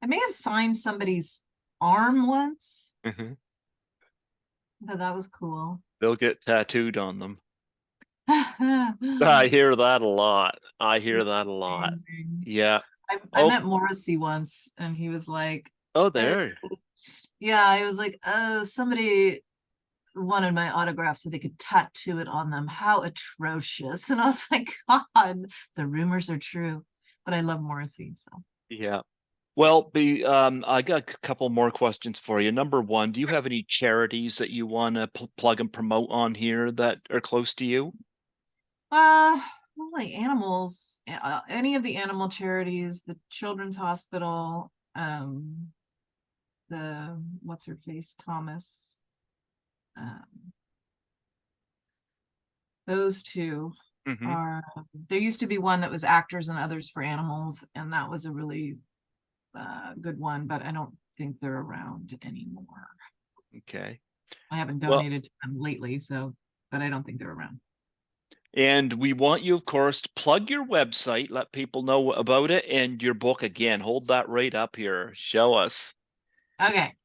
I may have signed somebody's arm once. Mhm. That was cool. They'll get tattooed on them. I Amazing. hear that a lot. I hear that a lot. Yeah. I Oh, met Morrissey once, and he was like, oh, oh, there. yeah, I was like, oh, somebody wanted my autograph so they could tattoo it on them. How atrocious. And I was like, God, the rumors are true. But I love Morrissey, so. Yeah. Well, I got a couple more questions for you. Number one, do you have any charities that you want to plug and promote on here that are close to you? Well, like animals, any of the animal charities, the Children's Hospital, the what's her face, Thomas, um, those two Hmm. are. There used to be one that was Actors and Others for Animals, and that was a really good one, but I don't think they're around anymore. Okay. I haven't Well, donated to them lately, so, but I don't think they're around. and we want you, of course, to plug your website, let people know about it, and your book again. Hold that right up here. Show us. Okay,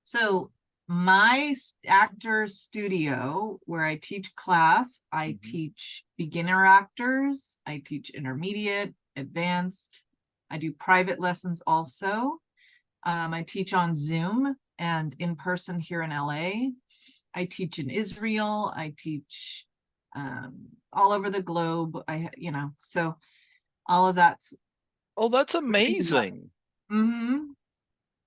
so my actor studio where I teach class, I Mhm. teach beginner actors, I teach intermediate, advanced, I do private lessons also. I teach on Zoom and in person here in LA. I teach in Israel. I teach all over the globe. So all of that's Oh, that's what I do. amazing. Mm-hmm.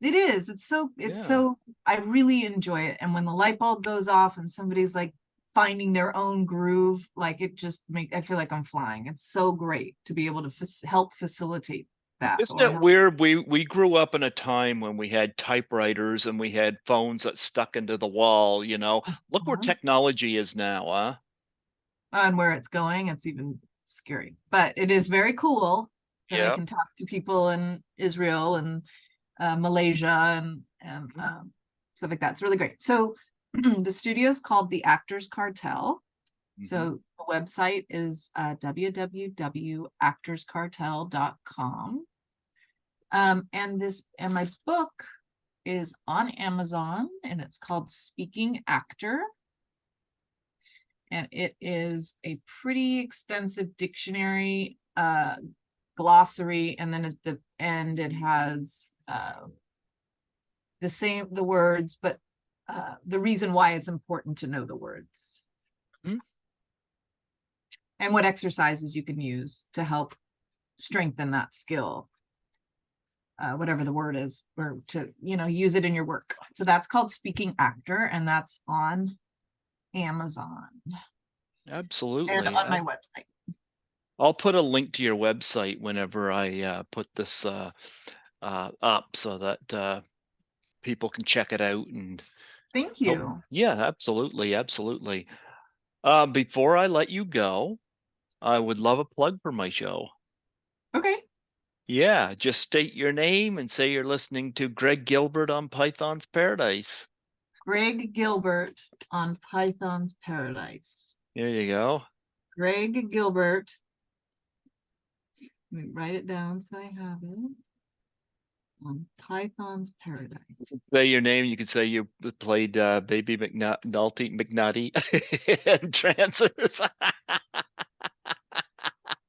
It is. It's Yeah. so, I really enjoy it. And when the light bulb goes off and somebody's like finding their own groove, like I feel like I'm flying. It's so great to be able to help facilitate that, Isn't or it help. weird? We grew up in a time when we had typewriters and we had phones that stuck into the wall, you know. Look where Uh-huh. technology is now, huh? And where it's going, it's even scary. But it is very cool that I Yeah. can talk to people in Israel and Malaysia and stuff like that. It's really great. So the studio is called the Actors Cartel. Hmm. So the website is www.actorscartel.com. And my book is on Amazon, and it's called Speaking Actor. And it is a pretty extensive dictionary, glossary, and then at the end it has the words, but the reason why it's important to know the words. Hmm. And what exercises you can use to help strengthen that skill, whatever the word is, or to use it in your work. So that's called Speaking Actor, and that's on Amazon and Absolutely. on my website. I'll put a link to your website whenever I put this up so that people can check it out and Thank help. you. Yeah, absolutely, absolutely. Before I let you go, I would love a plug for my show. Okay. Yeah, just state your name and say you're listening to Greg Gilbert on Python's Paradise. Greg Gilbert on Python's Paradise. There you go. Greg Gilbert. Let me write it down so I have it. on Python's Paradise. Say your name. You could say you played Baby McNulty and Trancers.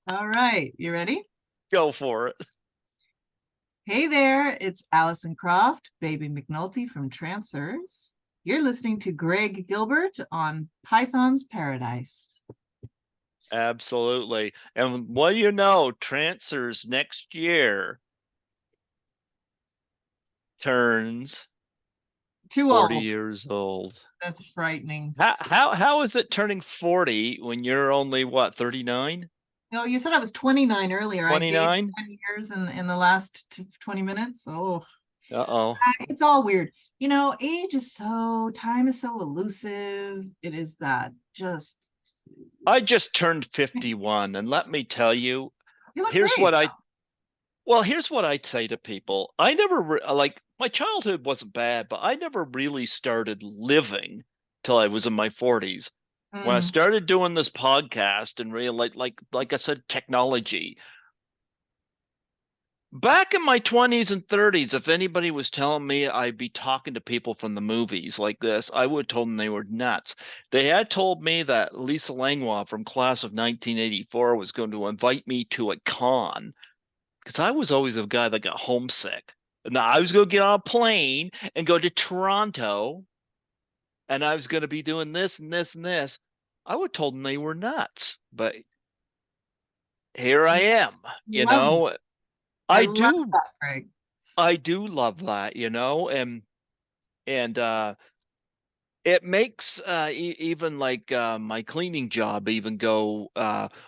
All right, you ready? Go for it. Hey there, it's Alyson Croft, Baby McNulty from Trancers. You're listening to Greg Gilbert on Python's Paradise. Absolutely. And what do you know? Trancers next year turns Too 40 old. years old. That's frightening. How is it turning 40 when you're only what, 39? No, you said I was 29 earlier. I aged 29? 10 years in the last 20 minutes. Oh, Uh-oh. it's all weird. You know, time is so elusive. It is that just. I just turned 51, and let me tell you, You look here's great. here's what I'd say to people. I never like my childhood wasn't bad, but I never really started living till I was in my 40s. When I started doing this podcast and really like I said, technology. Back in my 20s and 30s, if anybody was telling me I'd be talking to people from the movies like this, I would have told them they were nuts. They had told me that Lisa Langlois from class of 1984 was going to invite me to a con because I was always a guy that got homesick. Now I was going to get on a plane and go to Toronto, and I was going to be doing this and this and this. I would have told them they were nuts, but here I am. Love, I I love do that, Greg. I do love that, and it makes even like my cleaning job even go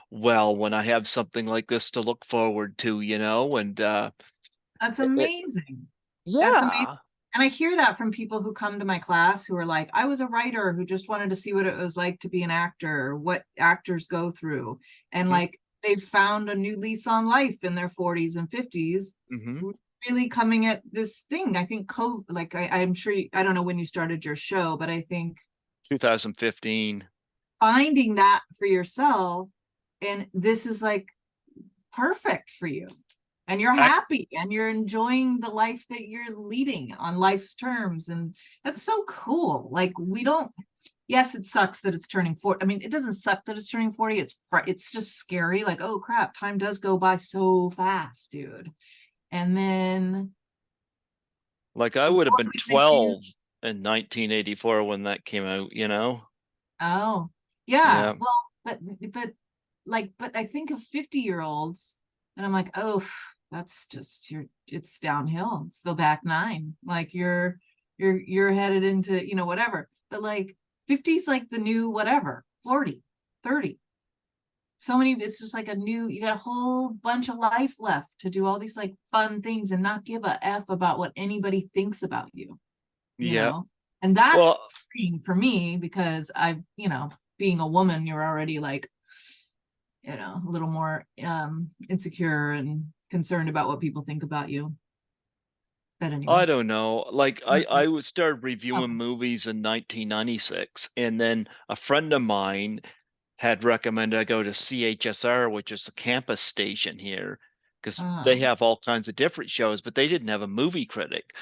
well when I have something like this to look forward to, and That's it, amazing. That's amazing. yeah. And I hear that from people who come to my class who are like, I was a writer who just wanted to see what it was like to be an actor, what actors go through. And Mm-hmm. like they've found a new lease on life in their 40s and 50s, Mm-hmm. really coming at this thing. I think like I'm sure I don't know when you started your show, but I think 2015. finding that for yourself, and this is like perfect for you, and you're happy and you're enjoying the life that you're leading on life's terms, and that's so cool. Like we don't, yes, it sucks that it's turning 40. I mean, it doesn't suck that it's turning 40. It's just scary, like, oh crap, time does go by so fast, dude. And then Like I the would have more been we think 12 in 1984 when that came out. oh yeah, Yeah. well, but but I think of 50-year-olds and I'm like, oh, that's just it's downhill. It's the back nine. Like you're headed into, whatever. But like 50 is like the new whatever, 40, 30. So many, it's just like you got a whole bunch of life left to do all these like fun things and not give a F about what anybody thinks about you, you Yeah. know? And that's Well, freeing for me because being a woman, you're already like, a little more insecure and concerned about what people think about you. But I anyway. don't know. Like I would start Oh, reviewing movies in 1996, and then a friend of mine had recommended I go to CHSR, which is the campus station here, because they uh, have all kinds of different shows, but they didn't have a movie critic.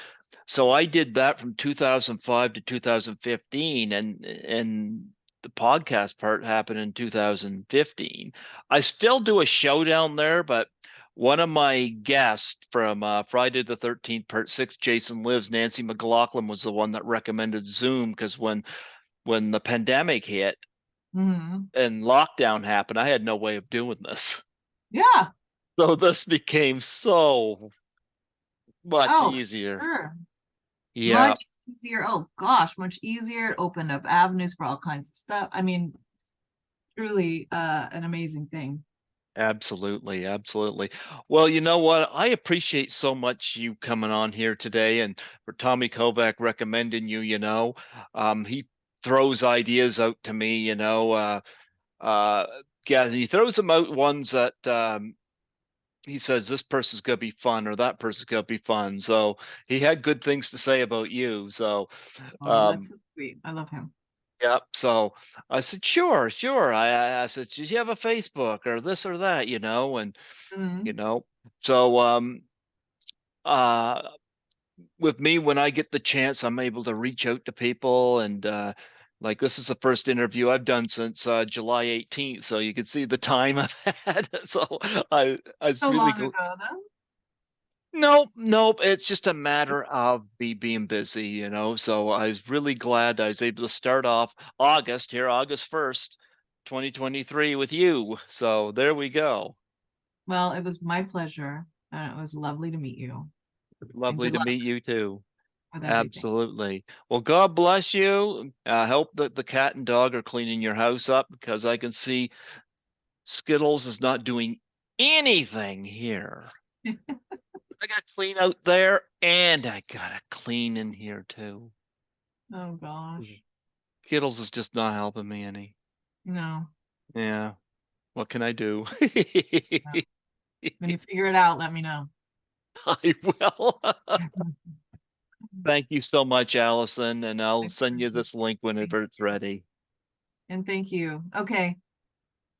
So I did that from 2005 to 2015, and the podcast part happened in 2015. I still do a show down there, but one of my guests from Friday the 13th, Part 6, Jason Lives, Nancy McLaughlin, was the one that recommended Zoom because when the pandemic hit mhm. and lockdown happened, I had no way of doing this. Yeah. So this became so much Oh, easier. sure. Yeah, Much easier. Oh gosh, much easier. It opened up avenues for all kinds of stuff. I mean, truly an amazing thing. absolutely, absolutely. Well, you know what? I appreciate so much you coming on here today and for Tommy Kovac recommending you. He throws ideas out to me, uh yeah, he throws them out ones that he says this person's gonna be fun or that person's gonna be fun. So he had good things to say about you. So Oh, that's um so sweet. I love him. yeah, so I said, sure, sure. I said, did you have a Facebook or this or that, and Mhm. you know, so uh with me, when I get the chance, I'm able to reach out to people, and like this is the first interview I've done since July 18th, so you can see the time I've had. So I was So really long ago, though. nope, nope. It's just a matter of me being busy, you know. So I was really glad I was able to start off August 1st, 2023 with you. So there we go. Well, it was my pleasure. And it was lovely to meet you. And Lovely good to luck meet you too. with everything. Absolutely. Well, God bless you. I hope that the cat and dog are cleaning your house up, because I can see Skittles is not doing anything here. I got clean out there, and I gotta clean in here too. Oh gosh. Skittles is just not helping me any. No, Yeah. What can I do? no. When you figure it out, let me know. I will. Thank you so much, Allison, and I'll send you this link whenever it's ready. And thank you. Okay,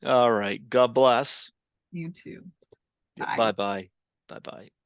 All right. God bless. you too. Bye. Bye bye. Bye bye.